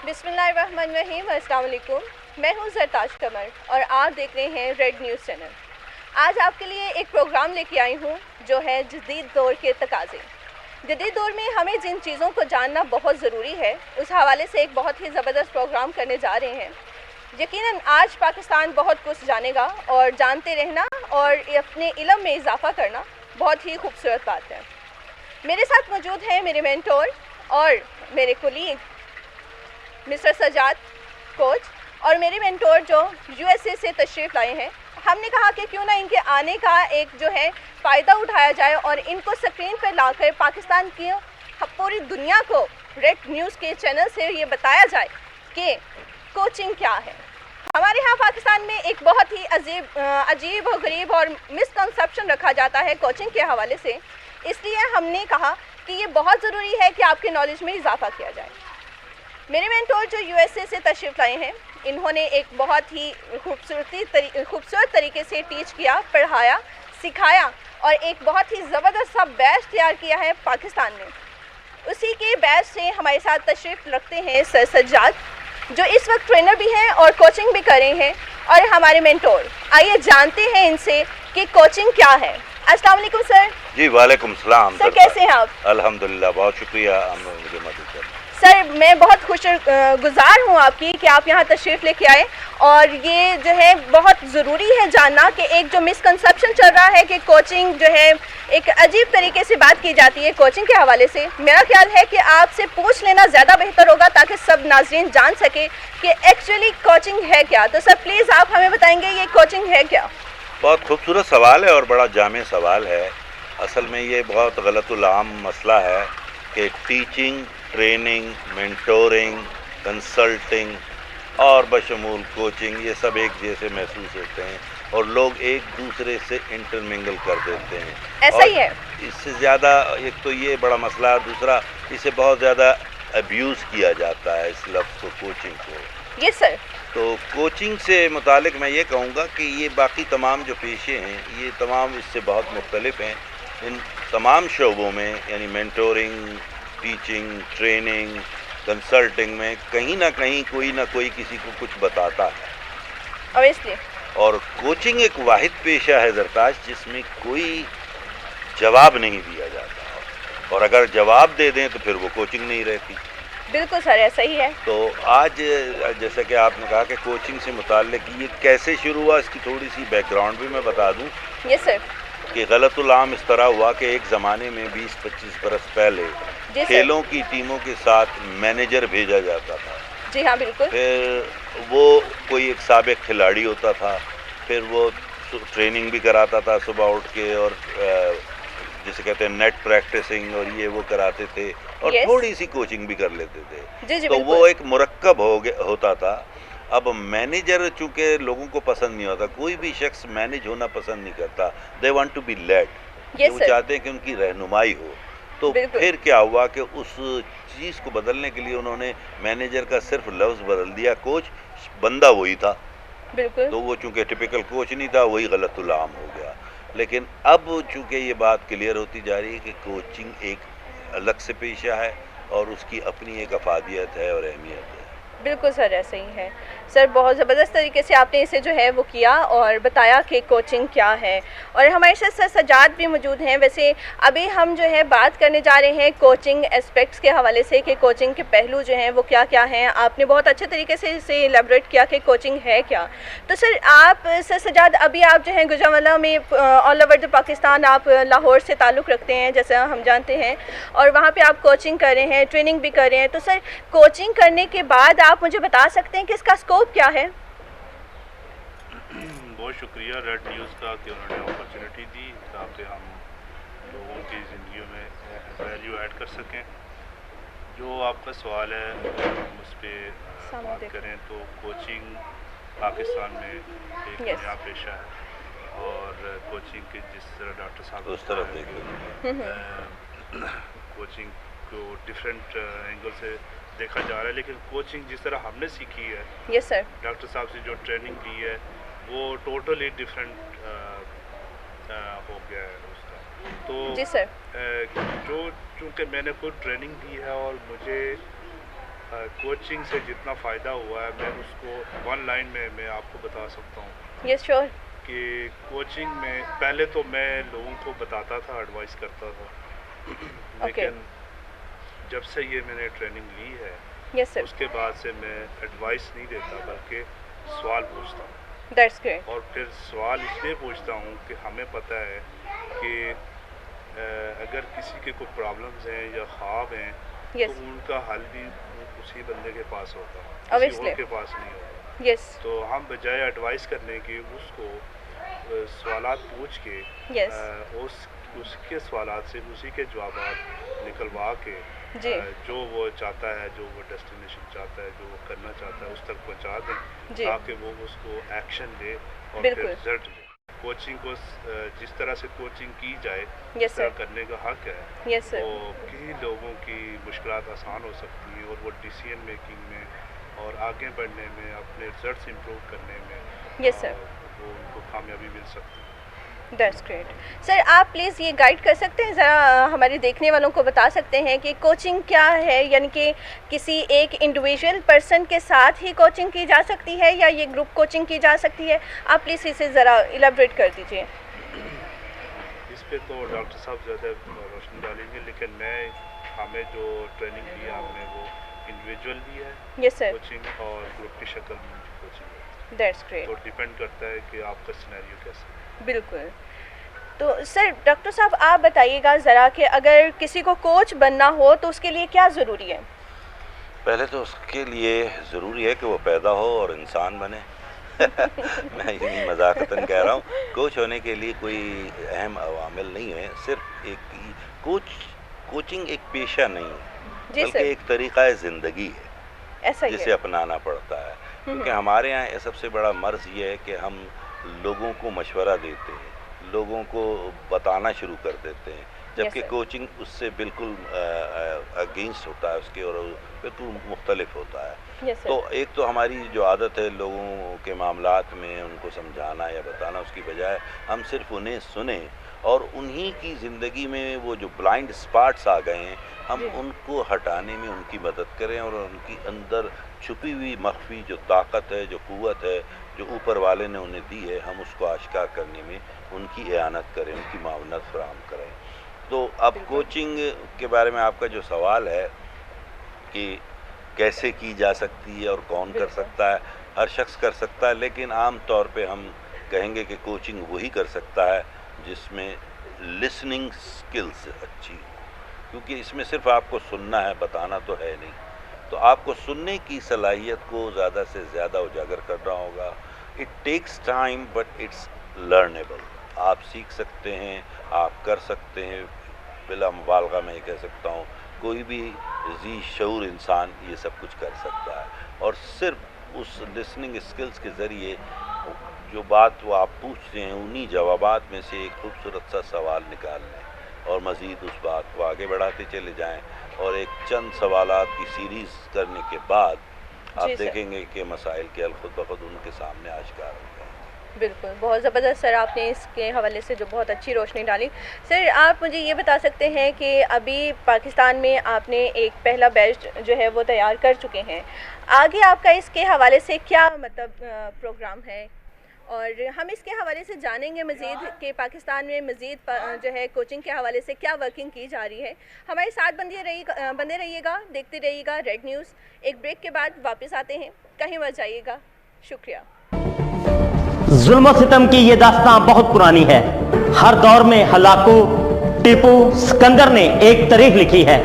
बिस्मिल्लाहिर्रहमानिर्रहीम, अस्सलाम वालेकुम। मैं हूं सरताज कमर और आप देख रहे हैं रेड न्यूज़ चैनल। आज आपके लिए एक प्रोग्राम लेके आई हूं जो है जदीद दौर के तकाज़े। जदीद दौर में हमें जिन चीज़ों को जानना बहुत ज़रूरी है, उस हवाले से एक बहुत ही ज़बरदस्त प्रोग्राम करने जा रहे हैं। यकीनन आज पाकिस्तान बहुत कुछ जानेगा और जानते रहना और अपने इल्म में इजाफ़ा करना बहुत ही खूबसूरत बात है। मेरे साथ मौजूद हैं मेरे मेंटोर और मेरे कुलीग मिस्टर सजाद कोच और मेरे मेंटोर जो यूएसए से तशरीफ़ लाए हैं। हमने कहा कि क्यों ना इनके आने का एक जो है फ़ायदा उठाया जाए और इनको स्क्रीन पर लाकर पाकिस्तान की पूरी दुनिया को रेड न्यूज़ के चैनल से ये बताया जाए कि कोचिंग क्या है। हमारे यहाँ पाकिस्तान में एक बहुत ही अजीब और गरीब और मिसकंसेप्शन रखा जाता है कोचिंग के हवाले से, इसलिए हमने कहा कि ये बहुत ज़रूरी है कि आपके नॉलेज में इजाफ़ा किया जाए। मेरे मेंटोर जो यूएसए से तशरीफ़ लाए हैं, इन्होंने एक बहुत ही खूबसूरत तरीके से टीच किया, पढ़ाया, सिखाया और एक बहुत ही ज़बरदस्त सा बैच तैयार किया है पाकिस्तान में। उसी के बैच से हमारे साथ तशरीफ़ रखते हैं सर सज्जाद, जो इस वक्त ट्रेनर भी हैं और कोचिंग भी कर रहे हैं, और हमारे मेंटोर। आइए जानते हैं इनसे कि कोचिंग क्या है। अस्सलाम वालेकुम सर। जी वालेकुम सलाम। सर कैसे हैं आप? अल्हम्दुलिल्लाह, बहुत शुक्रिया मुझे मदद करने। सर मैं बहुत गुज़ार हूँ आपकी कि आप यहाँ तशरीफ़ लेके आए, और ये जो है बहुत ज़रूरी है जानना कि एक जो मिसकंसेप्शन चल रहा है कि कोचिंग जो है एक अजीब तरीके से बात की जाती है कोचिंग के हवाले से। मेरा ख्याल है कि आपसे पूछ लेना ज़्यादा बेहतर होगा ताकि सब नाज़रीन जान सके कि एक्चुअली कोचिंग है क्या। तो सर प्लीज़ आप हमें बताएंगे ये कोचिंग है क्या? बहुत खूबसूरत सवाल है और बड़ा जामे सवाल है। असल में ये बहुत गलतुल आम मसला है कि टीचिंग, ट्रेनिंग, मेंटोरिंग, कंसल्टिंग और बशमूल कोचिंग ये सब एक जैसे महसूस होते हैं और लोग एक दूसरे से इंटरमिंगल कर देते हैं। ऐसा ही है। इससे ज़्यादा एक तो ये बड़ा मसला है, दूसरा इसे बहुत ज़्यादा अब्यूज़ किया जाता है इस लफ्ज़ को, कोचिंग को। ये सर तो कोचिंग से मुतालिक मैं ये कहूँगा कि ये बाकी तमाम जो पेशे हैं ये तमाम इससे बहुत मुख्तलिफ हैं। इन तमाम शोबों में यानी मेंटोरिंग, टीचिंग, ट्रेनिंग, कंसल्टिंग में कहीं ना कोई किसी को कुछ बताता है। ऑब्वियसली। और कोचिंग एक वाहिद पेशा है ज़रताज जिसमें कोई जवाब नहीं दिया जाता, और अगर जवाब दे दें तो फिर वो कोचिंग नहीं रहती। बिल्कुल सर, ऐसा ही है। तो आज जैसा कि आपने कहा कि कोचिंग से मुताल्लिक ये कैसे शुरू हुआ, इसकी थोड़ी सी बैकग्राउंड भी मैं बता दूं। Yes sir. कि गलतुल आम इस तरह हुआ कि एक ज़माने में 20-25 बरस पहले खेलों की टीमों के साथ मैनेजर भेजा जाता था। जी हाँ बिल्कुल। फिर वो कोई एक साबिक खिलाड़ी होता था, फिर वो ट्रेनिंग भी कराता था सुबह उठ के, और जिसे कहते हैं नेट प्रैक्टिसिंग और ये वो कराते थे, और थोड़ी सी कोचिंग भी कर लेते थे। जी तो वो एक मुरक्कब होता था। अब मैनेजर चूँकि लोगों को पसंद नहीं होता, कोई भी शख्स मैनेज होना पसंद नहीं करता। They want to be led, वो चाहते हैं कि उनकी रहनुमाई हो। तो फिर क्या हुआ कि उस चीज़ को बदलने के लिए उन्होंने मैनेजर का सिर्फ लफ्ज़ बदल दिया, कोच, बंदा वही था। बिल्कुल। तो वो चूँकि टिपिकल कोच नहीं था, वही गलतुल आम हो गया। लेकिन अब चूँकि ये बात क्लियर होती जा रही है कि कोचिंग एक अलग से पेशा है और उसकी अपनी एक अफादियत है और अहमियत है। बिल्कुल सर, ऐसे ही है। सर बहुत ज़बरदस्त तरीके से आपने इसे जो है वो किया और बताया कि कोचिंग क्या है। और हमारे साथ सर सजाद भी मौजूद हैं। वैसे अभी हम जो है बात करने जा रहे हैं कोचिंग एस्पेक्ट्स के हवाले से कि कोचिंग के पहलू जो हैं वो क्या क्या हैं। आपने बहुत अच्छे तरीके से इसे एलेबोरेट किया कि कोचिंग है क्या। तो सर आप सर सजाद, अभी आप जो हैं गुजरांवाला में ऑल ओवर द पाकिस्तान आप लाहौर से ताल्लुक़ रखते हैं जैसा हम जानते हैं, और वहाँ पर आप कोचिंग कर रहे हैं, ट्रेनिंग भी कर रहे हैं। तो सर कोचिंग करने के बाद आप मुझे बता सकते हैं कि इसका स्कोप क्या है? बहुत शुक्रिया रेड न्यूज़ का कि उन्होंने अपॉर्चुनिटी दी ताकि हम लोगों की ज़िंदगी में वैल्यू ऐड कर सकें। जो आपका सवाल है उस पर बात करें तो कोचिंग पाकिस्तान में एक नया पेशा है, और कोचिंग के जिस तरह डॉक्टर साहब उस तरफ देखो कोचिंग को डिफरेंट एंगल से देखा जा रहा है, लेकिन कोचिंग जिस तरह हमने सीखी है, यस सर, डॉक्टर साहब से जो ट्रेनिंग ली है वो टोटली डिफरेंट हो गया है उसका। तो जी सर। जो चूँकि मैंने खुद ट्रेनिंग दी है और मुझे कोचिंग से जितना फ़ायदा हुआ है मैं उसको वन लाइन में मैं आपको बता सकता हूँ। Yes sure. कि कोचिंग में पहले तो मैं लोगों को बताता था, एडवाइस करता था, लेकिन जब से ये मैंने ट्रेनिंग ली है yes, sir. उसके बाद से मैं एडवाइस नहीं देता बल्कि सवाल पूछता हूँ। That's great. और फिर सवाल इसलिए पूछता हूँ कि हमें पता है कि अगर किसी के कोई प्रॉब्लम्स हैं या ख्वाब हैं yes. तो उनका हल भी उसी बंदे के पास होता है, किसी और के पास नहीं होता। yes. तो हम बजाय एडवाइस करने की उसको सवालात पूछ के yes. उसके सवालात से उसी के जवाब निकलवा के जो वो चाहता है, जो वो डेस्टिनेशन चाहता है, जो वो करना चाहता है उस तक पहुंचा दें ताकि वो उसको एक्शन ले और फिर रिजल्ट ले। कोचिंग को जिस तरह से कोचिंग की जाए yes, उस तरह करने का हक है। yes, तो कई लोगों की मुश्किलात आसान हो सकती हैं और वो डिसीजन मेकिंग में और आगे बढ़ने में, अपने रिजल्ट्स इम्प्रूव करने में yes, वो उनको कामयाबी मिल सकती है। That's great. सर आप प्लीज़ ये गाइड कर सकते हैं, ज़रा हमारे देखने वालों को बता सकते हैं कि कोचिंग क्या है, यानी कि किसी एक इंडिविजुअल पर्सन के साथ ही कोचिंग की जा सकती है या ये ग्रुप कोचिंग की जा सकती है? आप प्लीज़ इसे ज़रा इलेबोरेट कर दीजिए। इस पे तो डॉक्टर साहब ज़्यादा रोशनी डालेंगे, लेकिन हमें जो ट्रेनिंग दी है हमने वो इंडिविजुअल दी है yes, sir. कोचिंग और ग्रुप की शक्ल में कोचिंग है। That's great. तो डिपेंड करता है कि आपका सिनेरियो कैसा है। बिल्कुल। तो सर डॉक्टर साहब आप बताइएगा ज़रा कि अगर किसी को कोच बनना हो तो उसके लिए क्या ज़रूरी है? पहले तो उसके लिए ज़रूरी है कि वो पैदा हो और इंसान बने। मैं ये मजाकतन कह रहा हूँ। कोच होने के लिए कोई अहम अवामिल नहीं है, सिर्फ एक कोचिंग एक पेशा नहीं है बल्कि एक तरीक़ा ज़िंदगी है जिसे अपनाना पड़ता है। क्योंकि हमारे यहाँ सबसे बड़ा मर्ज़ ये है कि हम लोगों को मशवरा देते हैं, लोगों को बताना शुरू कर देते हैं, जबकि कोचिंग उससे बिल्कुल अगेंस्ट होता है उसके और बिल्कुल मुख्तलिफ होता है। तो एक तो हमारी जो आदत है लोगों के मामलात में उनको समझाना या बताना, उसकी बजाय हम सिर्फ उन्हें सुने और उन्हीं की ज़िंदगी में वो जो ब्लाइंड स्पॉट्स आ गए हैं हम उनको हटाने में उनकी मदद करें और उनकी अंदर छुपी हुई मख्फी जो ताकत है, जो क़ुव्वत है, जो ऊपर वाले ने उन्हें दी है, हम उसको आश्कार करने में उनकी इआनत करें, उनकी मावनत फराहम करें। तो अब कोचिंग के बारे में आपका जो सवाल है कि कैसे की जा सकती है और कौन कर सकता है, हर शख्स कर सकता है, लेकिन आम तौर पे हम कहेंगे कि कोचिंग वही कर सकता है जिसमें लिसनिंग स्किल्स अच्छी हो, क्योंकि इसमें सिर्फ आपको सुनना है, बताना तो है नहीं। तो आपको सुनने की सलाहियत को ज़्यादा से ज़्यादा उजागर करना होगा। It takes time but it's learnable. आप सीख सकते हैं, आप कर सकते हैं, बिला मुबालगा मैं ये कह सकता हूँ कोई भी ज़ी शऊर इंसान ये सब कुछ कर सकता है। और सिर्फ उस लिसनिंग स्किल्स के ज़रिए जो बात वो आप पूछते हैं उन्हीं जवाबात में से एक खूबसूरत सा सवाल निकाल लें और मज़ीद उस बात को आगे बढ़ाते चले जाएं और एक चंद सवालात की सीरीज़ करने के बाद आप देखेंगे कि मसाइल के हल खुद ब खुद उनके सामने आश्कार हो गए। बिल्कुल, बहुत ज़बरदस्त सर, आपने इसके हवाले से जो बहुत अच्छी रोशनी डाली। सर आप मुझे ये बता सकते हैं कि अभी पाकिस्तान में आपने एक पहला बैच जो है वो तैयार कर चुके हैं, आगे आपका इसके हवाले से क्या मतलब प्रोग्राम है? और हम इसके हवाले से जानेंगे मज़ीद कि पाकिस्तान में मज़ीद जो है कोचिंग के हवाले से क्या वर्किंग की जा रही है। हमारे साथ बंदे रहिएगा, देखते रहिएगा रेड न्यूज़। एक ब्रेक के बाद वापस आते हैं, कहीं मत जाइएगा। शुक्रिया। जुल्म सितम की ये दास्तां बहुत पुरानी है। हर दौर में हलाकू, टीपू, सिकंदर ने एक तारीख लिखी है।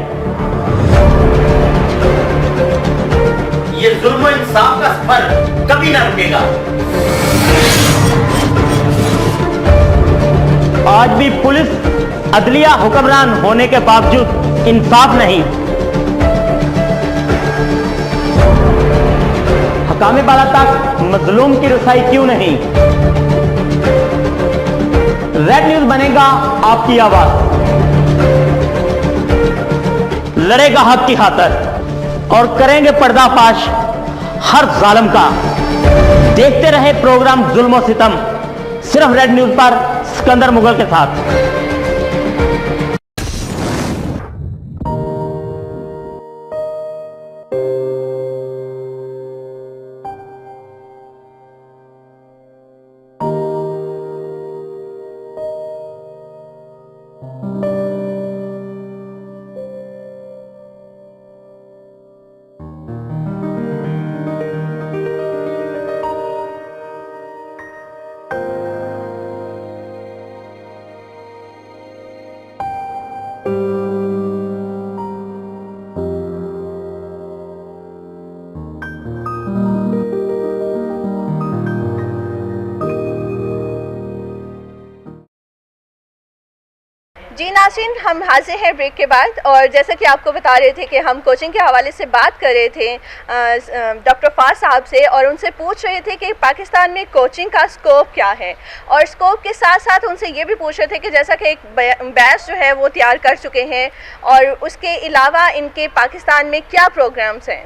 ये जुल्म इंसाफ का सफर कभी ना रुकेगा। आज भी पुलिस अदलिया हुक्मरान होने के बावजूद इंसाफ नहीं। हकामे बाला तक मजलूम की रसाई क्यों नहीं? रेड न्यूज़ बनेगा आपकी आवाज, लड़ेगा हक की खातिर और करेंगे पर्दाफाश हर जालिम का। देखते रहे प्रोग्राम जुल्म और सितम, सिर्फ रेड न्यूज़ पर सिकंदर मुगल के साथ। नाज़रीन, हम हाजिर हैं ब्रेक के बाद, और जैसा कि आपको बता रहे थे कि हम कोचिंग के हवाले से बात कर रहे थे डॉक्टर फाज साहब से, और उनसे पूछ रहे थे कि पाकिस्तान में कोचिंग का स्कोप क्या है, और स्कोप के साथ साथ उनसे ये भी पूछ रहे थे कि जैसा कि एक बैच जो है वो तैयार कर चुके हैं, और उसके अलावा इनके पाकिस्तान में क्या प्रोग्राम्स हैं।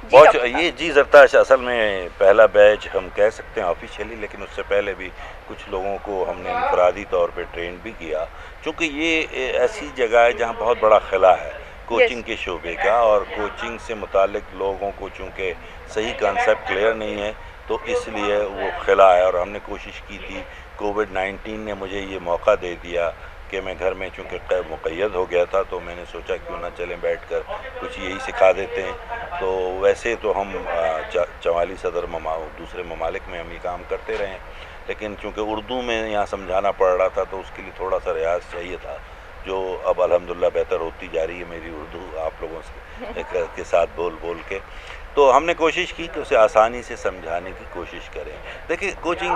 ये जी जरताश, असल में पहला बैच हम कह सकते हैं ऑफिशियली, लेकिन उससे पहले भी कुछ लोगों को हमने इनफरादी तौर पे ट्रेन भी किया, क्योंकि ये ऐसी जगह है जहाँ बहुत बड़ा खिला है कोचिंग के शोबे का, और कोचिंग से मुतालिक लोगों को चूँकि सही कॉन्सेप्ट क्लियर नहीं है तो इसलिए वो खिला है। और हमने कोशिश की थी, कोविड-19 ने मुझे ये मौका दे दिया कि मैं घर में चूँकि मुक़य्यद हो गया था, तो मैंने सोचा क्यों ना चलें बैठकर कुछ यही सिखा देते हैं। तो वैसे तो हम 44 सदर दूसरे ममालिक में हम ये काम करते रहे, लेकिन चूँकि उर्दू में यहाँ समझाना पड़ रहा था तो उसके लिए थोड़ा सा रियाज चाहिए था, जो अब अल्हम्दुलिल्लाह बेहतर होती जा रही है मेरी उर्दू आप लोगों से के साथ बोल के। तो हमने कोशिश की कि उसे आसानी से समझाने की कोशिश करें। देखिए, कोचिंग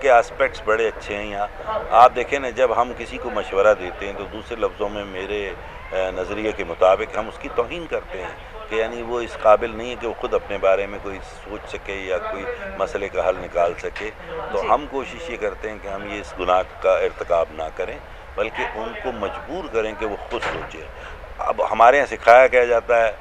के एस्पेक्ट्स बड़े अच्छे हैं यहाँ। आप देखें ना, जब हम किसी को मशवरा देते हैं तो दूसरे लफ्ज़ों में मेरे नज़रिए के मुताबिक हम उसकी तौहीन करते हैं कि यानी वो इस काबिल नहीं है कि वो ख़ुद अपने बारे में कोई सोच सके या कोई मसले का हल निकाल सके। तो हम कोशिश ये करते हैं कि हम ये इस गुनाह का इर्तिकाब ना करें, बल्कि उनको मजबूर करें कि वो खुद सोचें। अब हमारे यहाँ सिखाया क्या जाता है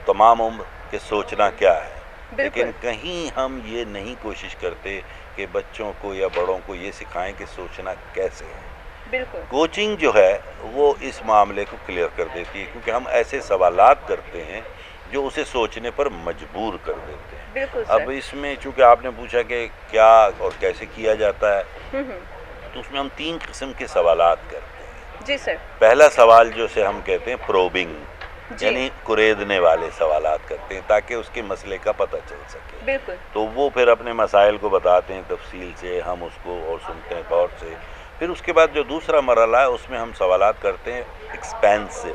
तमाम उम्र कि सोचना क्या है, लेकिन कहीं हम ये नहीं कोशिश करते कि बच्चों को या बड़ों को ये सिखाएं कि सोचना कैसे है। बिल्कुल। कोचिंग जो है वो इस मामले को क्लियर कर देती है, क्योंकि हम ऐसे सवालात करते हैं जो उसे सोचने पर मजबूर कर देते हैं। बिल्कुल अब सर। इसमें चूँकि आपने पूछा कि क्या और कैसे किया जाता है, तो उसमें हम 3 किस्म के सवालात करते हैं। जी सर। पहला सवाल जो से हम कहते हैं प्रोबिंग, यानी कुरेदने वाले सवालात करते हैं ताकि उसके मसले का पता चल सके। बिल्कुल। तो वो फिर अपने मसाइल को बताते हैं तफसील से, हम उसको और सुनते हैं गौर से। फिर उसके बाद जो दूसरा मरहला है उसमें हम सवालात करते हैं एक्सपेंसिव,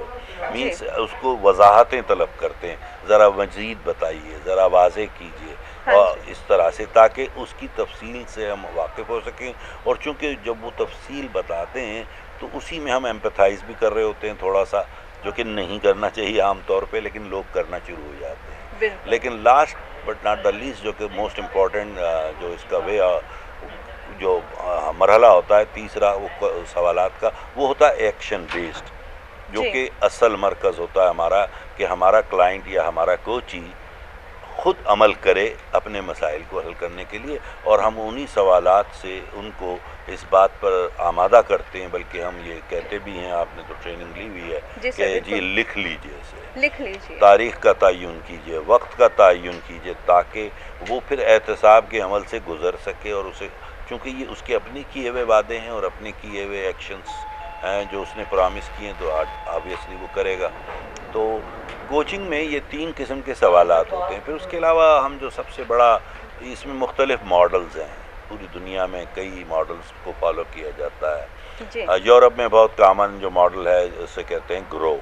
मीन्स उसको वजाहतें तलब करते हैं, ज़रा मज़ीद बताइए, ज़रा वाज़े कीजिए, और इस तरह से ताकि उसकी तफसील से हम वाकिफ़ हो सकें। और चूँकि जब वो तफसील बताते हैं तो उसी में हम एम्पैथाइज़ भी कर रहे होते हैं थोड़ा सा, जो कि नहीं करना चाहिए आम तौर पे, लेकिन लोग करना शुरू हो जाते हैं। लेकिन last but not the least, जो कि मोस्ट इम्पॉर्टेंट जो इसका जो मरहला होता है तीसरा वो सवालात का, वो होता है एक्शन बेस्ड, जो कि असल मरकज़ होता है हमारा कि हमारा क्लाइंट या हमारा कोची ख़ुद अमल करे अपने मसाइल को हल करने के लिए, और हम उन्हीं सवालात से उनको इस बात पर आमादा करते हैं। बल्कि हम ये कहते भी हैं, आपने तो ट्रेनिंग ली हुई है कि जी लिख लीजिए इसे, लिख लीजिए, तारीख़ का तयन कीजिए, वक्त का तयन कीजिए, ताकि वो फिर एहतसाब के अमल से गुज़र सके। और उसे चूँकि ये उसके अपने किए हुए वादे हैं और अपने किए हुए एक्शंस हैं जो उसने प्रॉमिस किए हैं, तो ऑब्वियसली वो करेगा। तो कोचिंग में ये 3 किस्म के सवालात होते हैं। फिर उसके अलावा हम जो सबसे बड़ा, इसमें मुख्तलिफ मॉडल्स हैं, पूरी दुनिया में कई मॉडल्स को फॉलो किया जाता है। यूरोप में बहुत कॉमन जो मॉडल है उसे कहते हैं ग्रो,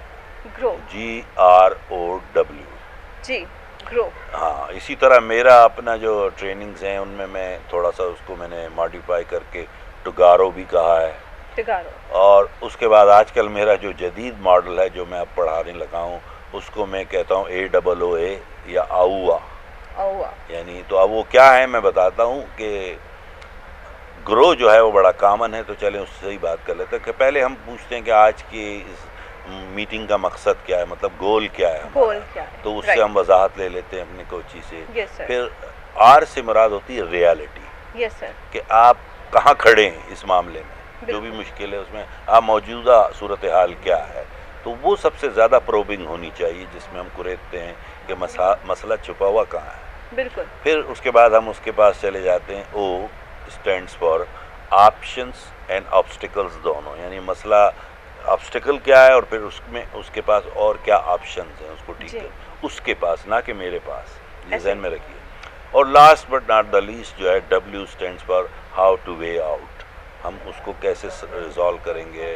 GROW जी, ग्रो। हाँ, इसी तरह मेरा अपना जो ट्रेनिंग्स हैं उनमें मैं थोड़ा सा उसको मैंने मॉडिफाई करके टुगारो भी कहा है। और उसके बाद आजकल मेरा जो जदीद मॉडल है जो मैं अब पढ़ाने लगा हूँ, उसको मैं कहता हूँ AOOA या आउआ। यानी तो अब वो क्या है मैं बताता हूँ कि ग्रो जो है वो बड़ा कॉमन है, तो चलें उससे ही बात कर लेते हैं। कि पहले हम पूछते हैं कि आज की इस मीटिंग का मकसद क्या है, मतलब गोल क्या है हमारा, तो उससे हम वजाहत ले लेते हैं अपने कोची से। फिर R से मुराद होती है रियलिटी, कि आप कहाँ खड़े हैं इस मामले में, जो भी मुश्किल है उसमें आप मौजूदा सूरत हाल क्या है। तो वो सबसे ज़्यादा प्रोबिंग होनी चाहिए, जिसमें हम कुरेदते हैं कि मसला छुपा हुआ कहाँ है। बिल्कुल। फिर उसके बाद हम उसके पास चले जाते हैं, O stands for options and obstacles दोनों, यानी मसला ऑब्स्टिकल क्या है और फिर उसमें उसके पास और क्या ऑप्शंस हैं उसको ठीक है उसके पास, ना कि मेरे पास, ये ज़हन में रखिए। और last but not the least जो है W stands for how two way out, हम उसको कैसे रिजॉल्व करेंगे।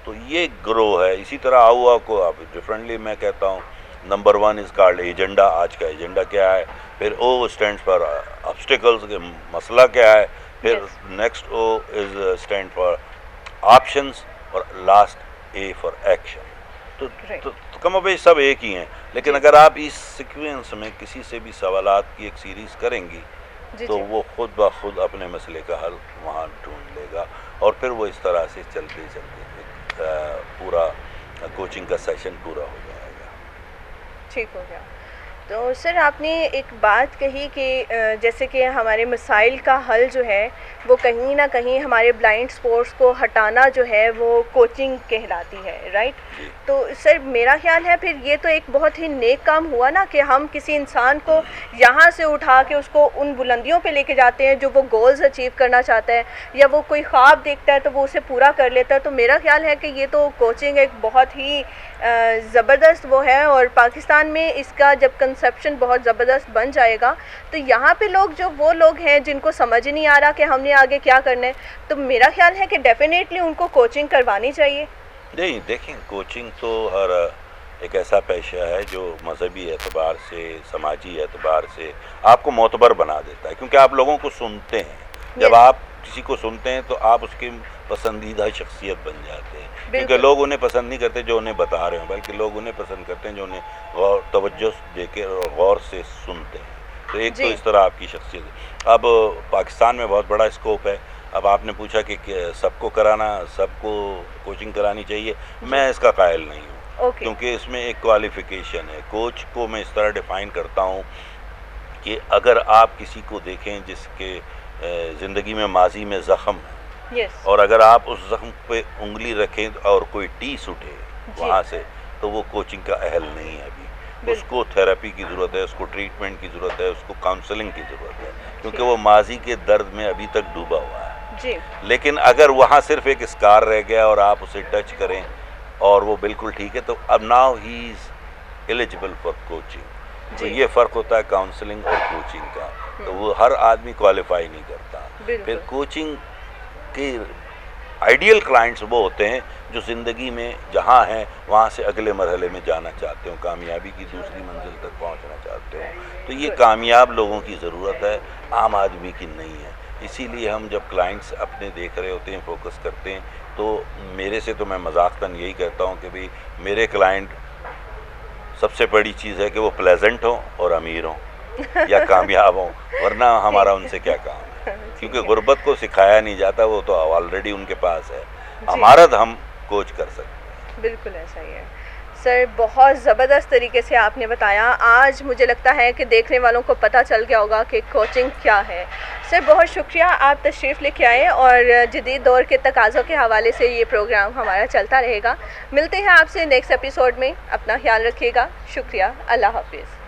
तो ये ग्रो है। इसी तरह आउआ को आप डिफरेंटली मैं कहता हूँ, नंबर 1 इज़ कॉल्ड एजेंडा, आज का एजेंडा क्या है। फिर O स्टैंड्स फॉर ऑब्स्टिकल्स, के मसला क्या है। फिर next O is stand for options, और last W stands for what, what is the solution. बिल्कुल। तो ये ग्रो है। इसी तरह आउआ को आप डिफरेंटली मैं कहता हूँ, नंबर 1 इज़ कॉल्ड एजेंडा, आज का एजेंडा क्या है। फिर O स्टैंड्स फॉर ऑब्स्टिकल्स के मसला क्या है। फिर next O is stand for options, और लास्ट A for action. تو کم و بیش سب ایک ہی ہیں، لیکن اگر آپ اس سیکوینس میں کسی سے بھی سوالات کی ایک سیریز کریں گی تو وہ خود بخود اپنے مسئلے کا حل وہاں ڈھونڈ لے گا، اور پھر وہ اس طرح سے چلتے چلتے پورا کوچنگ کا سیشن پورا ہو جائے گا. ٹھیک ہو گیا. تو سر آپ نے ایک بات کہی کہ جیسے کہ ہمارے مسائل کا حل جو ہے وہ کہیں نہ کہیں ہمارے بلائنڈ اسپورٹس کو ہٹانا جو ہے وہ کوچنگ کہلاتی ہے، رائٹ؟ تو سر میرا خیال ہے پھر یہ تو ایک بہت ہی نیک کام ہوا نا کہ ہم کسی انسان کو یہاں سے اٹھا کے اس کو ان بلندیوں پہ لے کے جاتے ہیں جو وہ گولز اچیو کرنا چاہتا ہے، یا وہ کوئی خواب دیکھتا ہے تو وہ اسے پورا کر لیتا ہے. تو میرا خیال ہے کہ یہ تو کوچنگ ایک بہت ہی زبردست وہ ہے، اور پاکستان میں اس کا جب کنسیپشن بہت زبردست بن جائے گا تو یہاں پہ لوگ جو وہ لوگ ہیں جن کو سمجھ نہیں آ رہا کہ ہم نے آگے کیا کرنا ہے، تو میرا خیال ہے کہ ڈیفینیٹلی ان کو کوچنگ کروانی چاہیے. نہیں دیکھیں، کوچنگ تو ہر ایک ایسا پیشہ ہے جو مذہبی اعتبار سے، سماجی اعتبار سے آپ کو معتبر بنا دیتا ہے، کیونکہ آپ لوگوں کو سنتے ہیں. جب آپ کسی کو سنتے ہیں تو آپ اس کی پسندیدہ شخصیت بن جاتے ہیں، کیونکہ لوگ انہیں پسند نہیں کرتے جو انہیں بتا رہے ہیں، بلکہ لوگ انہیں پسند کرتے ہیں جو انہیں توجہ دے کے اور غور سے سنتے ہیں. تو ایک تو اس طرح آپ کی شخصیت ہے. اب پاکستان میں بہت بڑا اسکوپ ہے. اب آپ نے پوچھا کہ سب کو کرانا، سب کو کوچنگ کرانی چاہیے، میں اس کا قائل نہیں ہوں، کیونکہ اس میں ایک کوالیفیکیشن ہے. کوچ کو میں اس طرح ڈیفائن کرتا ہوں کہ اگر آپ کسی کو دیکھیں جس کے زندگی میں ماضی میں زخم ہے، اور اگر آپ اس زخم پہ انگلی رکھیں اور کوئی ٹیس اٹھے وہاں سے، تو وہ کوچنگ کا اہل نہیں ہے. ابھی اس کو تھراپی کی ضرورت ہے، اس کو ٹریٹمنٹ کی ضرورت ہے، اس کو کاؤنسلنگ کی ضرورت ہے، کیونکہ وہ ماضی کے درد میں ابھی تک ڈوبا ہوا ہے. لیکن اگر وہاں صرف ایک اسکار رہ گیا اور آپ اسے ٹچ کریں اور وہ بالکل ٹھیک ہے، تو اب now he is eligible for coaching. تو یہ فرق ہوتا ہے کاؤنسلنگ اور کوچنگ کا. تو وہ ہر آدمی کوالیفائی نہیں کرتا. پھر کوچنگ کے آئیڈیل کلائنٹس وہ ہوتے ہیں جو زندگی میں جہاں ہیں وہاں سے اگلے مرحلے میں جانا چاہتے ہوں، کامیابی کی دوسری منزل تک پہنچنا چاہتے ہوں. تو یہ کامیاب لوگوں کی ضرورت ہے، عام آدمی کی نہیں ہے. اسی لیے ہم جب کلائنٹس اپنے دیکھ رہے ہوتے ہیں، فوکس کرتے ہیں، تو میرے سے تو میں مذاقتاً یہی کہتا ہوں کہ بھئی میرے کلائنٹ سب سے بڑی چیز ہے کہ وہ پلیزنٹ ہوں اور امیر ہوں یا کامیاب ہوں، ورنہ ہمارا ان سے کیا کام ہے. کیونکہ غربت کو سکھایا نہیں جاتا، وہ تو آلریڈی ان کے پاس ہے. ہمارا ہم کوچ کر سکتے ہیں. بالکل ایسا ہی ہے. سر بہت زبردست طریقے سے آپ نے بتایا. آج مجھے لگتا ہے کہ دیکھنے والوں کو پتہ چل گیا ہوگا کہ کوچنگ کیا ہے. سر بہت شکریہ، آپ تشریف لے کے آئے، اور جدید دور کے تقاضوں کے حوالے سے یہ پروگرام ہمارا چلتا رہے گا. ملتے ہیں آپ سے نیکسٹ ایپیسوڈ میں. اپنا خیال رکھیے گا. شکریہ. اللہ حافظ.